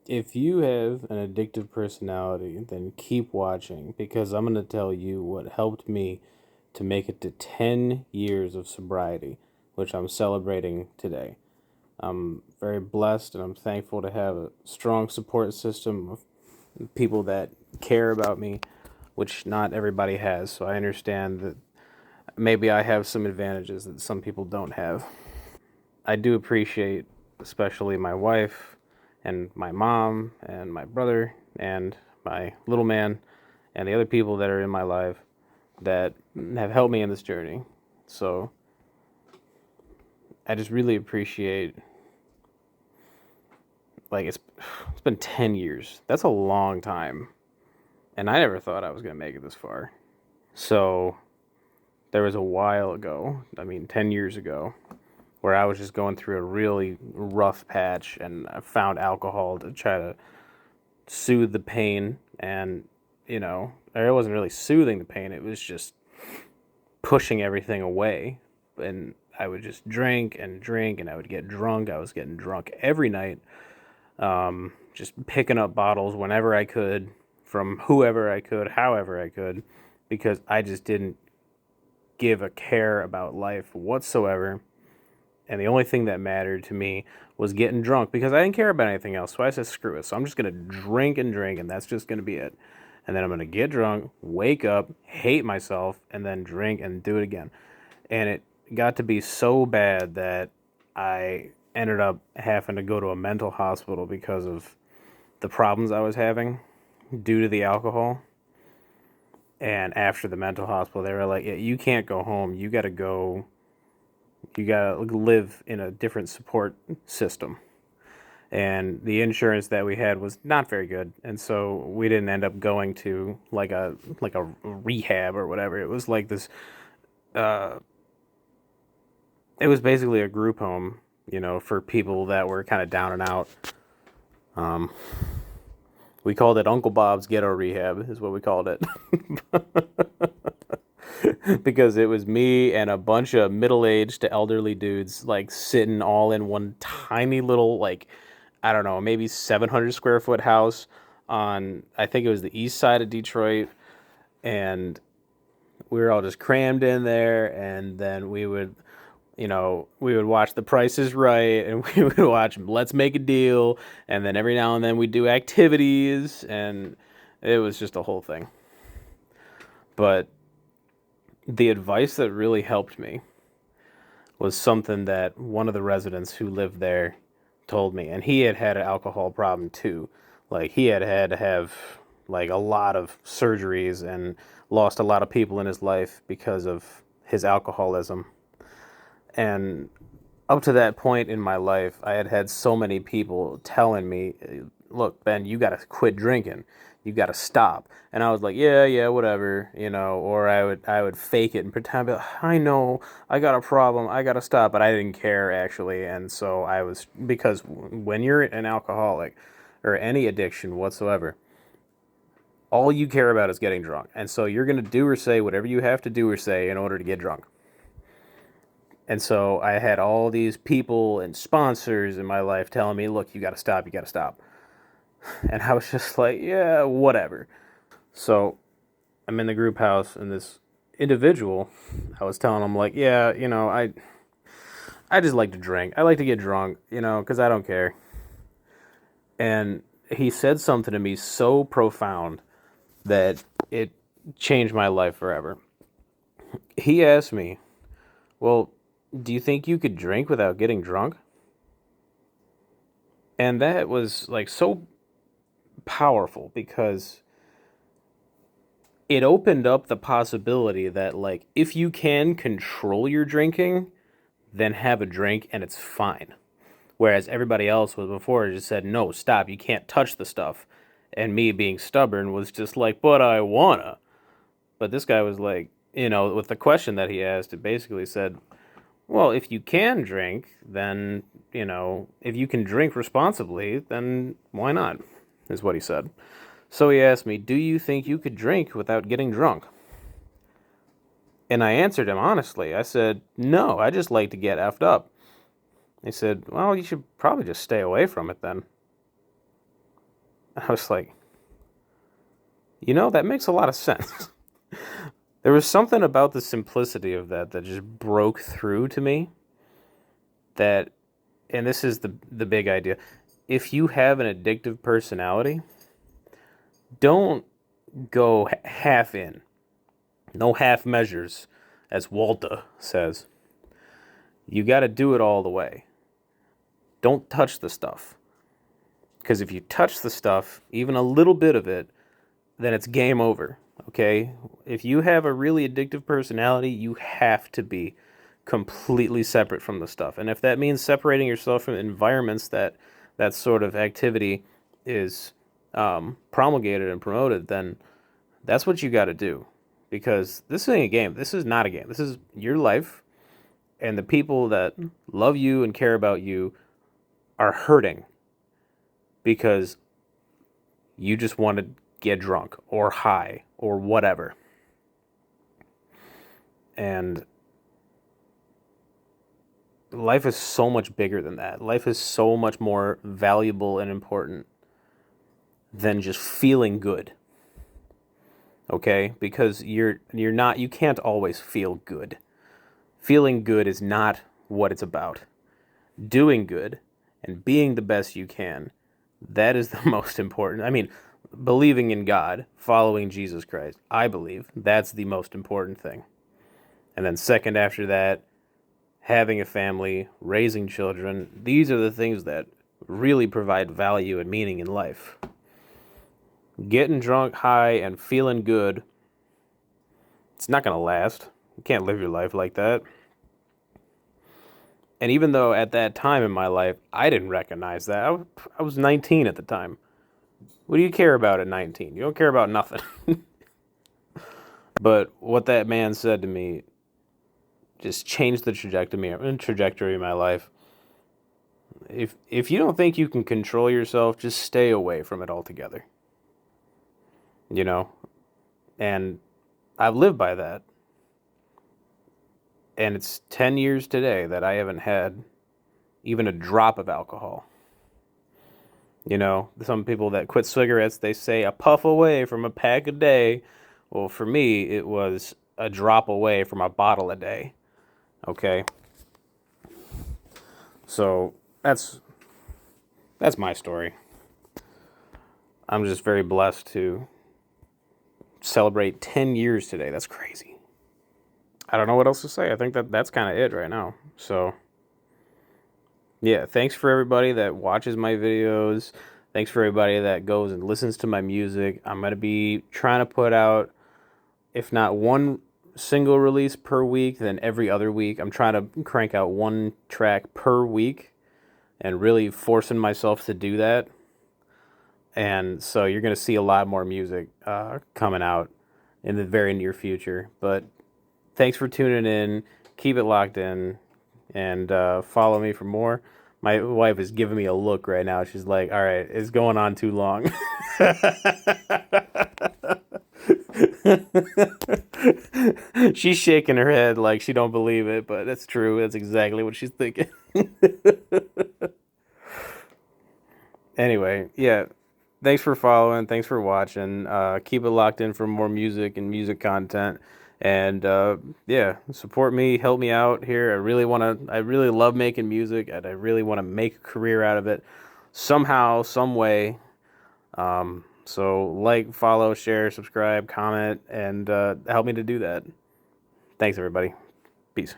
If you have an addictive personality, then keep watching because I'm going to tell you what helped me to make it to 10 years of sobriety, which I'm celebrating today. I'm very blessed and I'm thankful to have a strong support system of people that care about me, which not everybody has. So I understand that maybe I have some advantages that some people don't have. I do appreciate, especially my wife and my mom and my brother and my little man and the other people that are in my life that have helped me in this journey. So I just really appreciate, like, it's been 10 years. That's a long time. And I never thought I was going to make it this far. So there was a while ago, I mean 10 years ago, where I was just going through a really rough patch and I found alcohol to try to soothe the pain. And, it wasn't really soothing the pain, it was just pushing everything away. And I would just drink and drink and I would get drunk. I was getting drunk every night, just picking up bottles whenever I could from whoever I could, however I could, because I just didn't give a care about life whatsoever. And the only thing that mattered to me was getting drunk because I didn't care about anything else. So I said, screw it. So I'm just going to drink and drink, and that's just going to be it. And then I'm going to get drunk, wake up, hate myself, and then drink and do it again. And it got to be so bad that I ended up having to go to a mental hospital because of the problems I was having due to the alcohol. And after the mental hospital, they were like, yeah, you can't go home. You gotta live in a different support system. And the insurance that we had was not very good. And so we didn't end up going to like a rehab or whatever. It was like this, uh, it was basically a group home, for people that were kind of down and out. Um, we called it Uncle Bob's Ghetto Rehab, is what we called it. Because it was me and a bunch of middle-aged to elderly dudes like sitting all in one tiny little, like, I don't know, maybe 700 square foot house on, I think it was the east side of Detroit. And we were all just crammed in there. And then we would watch The Price is Right, and we would watch Let's Make a Deal. And then every now and then we'd do activities. And it was just a whole thing. But the advice that really helped me was something that one of the residents who lived there told me, and he had an alcohol problem too. Like he had to have like a lot of surgeries and lost a lot of people in his life because of his alcoholism. And up to that point in my life, I had had so many people telling me, "Look, Ben, you got to quit drinking. You got to stop." And I was like, "Yeah, yeah, whatever," Or I would fake it and pretend, "I know, I got a problem. I got to stop," but I didn't care actually. And so I was because when you're an alcoholic or any addiction whatsoever, all you care about is getting drunk. And so you're going to do or say whatever you have to do or say in order to get drunk. And so I had all these people and sponsors in my life telling me, look, you got to stop, you got to stop. And I was just like, yeah, whatever. So I'm in the group house and this individual, I was telling him, like, yeah, I just like to drink. I like to get drunk, because I don't care. And he said something to me so profound that it changed my life forever. He asked me, well, do you think you could drink without getting drunk? And that was like so powerful because it opened up the possibility that, like, if you can control your drinking, then have a drink and it's fine. Whereas everybody else was before just said, no, stop, you can't touch the stuff. And me being stubborn was just like, but I wanna. But this guy was like, with the question that he asked, it basically said, well, if you can drink, then, if you can drink responsibly, then why not? Is what he said. So he asked me, do you think you could drink without getting drunk? And I answered him honestly. I said, no, I just like to get effed up. He said, well, you should probably just stay away from it then. I was like, that makes a lot of sense. There was something about the simplicity of that just broke through to me. That, and this is the big idea. If you have an addictive personality, don't go half in. No half measures, as Walter says. You got to do it all the way. Don't touch the stuff. Because if you touch the stuff, even a little bit of it, then it's game over. Okay? If you have a really addictive personality, you have to be completely separate from the stuff. And if that means separating yourself from environments that sort of activity is promulgated and promoted, then that's what you got to do. Because this ain't a game. This is not a game. This is your life. And the people that love you and care about you are hurting because you just want to get drunk or high or whatever. And life is so much bigger than that. Life is so much more valuable and important than just feeling good. Okay? Because you can't always feel good. Feeling good is not what it's about. Doing good and being the best you can, that is the most important. I mean, believing in God, following Jesus Christ, I believe that's the most important thing. And then second after that, having a family, raising children, these are the things that really provide value and meaning in life. Getting drunk, high, and feeling good, it's not going to last. You can't live your life like that. And even though at that time in my life, I didn't recognize that. I was 19 at the time. What do you care about at 19? You don't care about nothing. But what that man said to me just changed the trajectory of my life. If you don't think you can control yourself, just stay away from it altogether. And I've lived by that. And it's 10 years today that I haven't had even a drop of alcohol. Some people that quit cigarettes, they say a puff away from a pack a day. Well, for me, it was a drop away from a bottle a day. Okay? So, that's my story. I'm just very blessed to celebrate 10 years today. That's crazy. I don't know what else to say. I think that's kind of it right now. So, yeah, thanks for everybody that watches my videos. Thanks for everybody that goes and listens to my music. I'm going to be trying to put out, if not one single release per week, then every other week. I'm trying to crank out one track per week and really forcing myself to do that. And so you're going to see a lot more music coming out in the very near future. But thanks for tuning in. Keep it locked in and follow me for more. My wife is giving me a look right now. She's like, all right, it's going on too long. She's shaking her head like she don't believe it, but that's true. That's exactly what she's thinking. Anyway, yeah. Thanks for following. Thanks for watching. Keep it locked in for more music and music content. And yeah, support me, help me out here. I really love making music, and I really want to make a career out of it somehow, some way. So like, follow, share, subscribe, comment, and help me to do that. Thanks, everybody. Peace.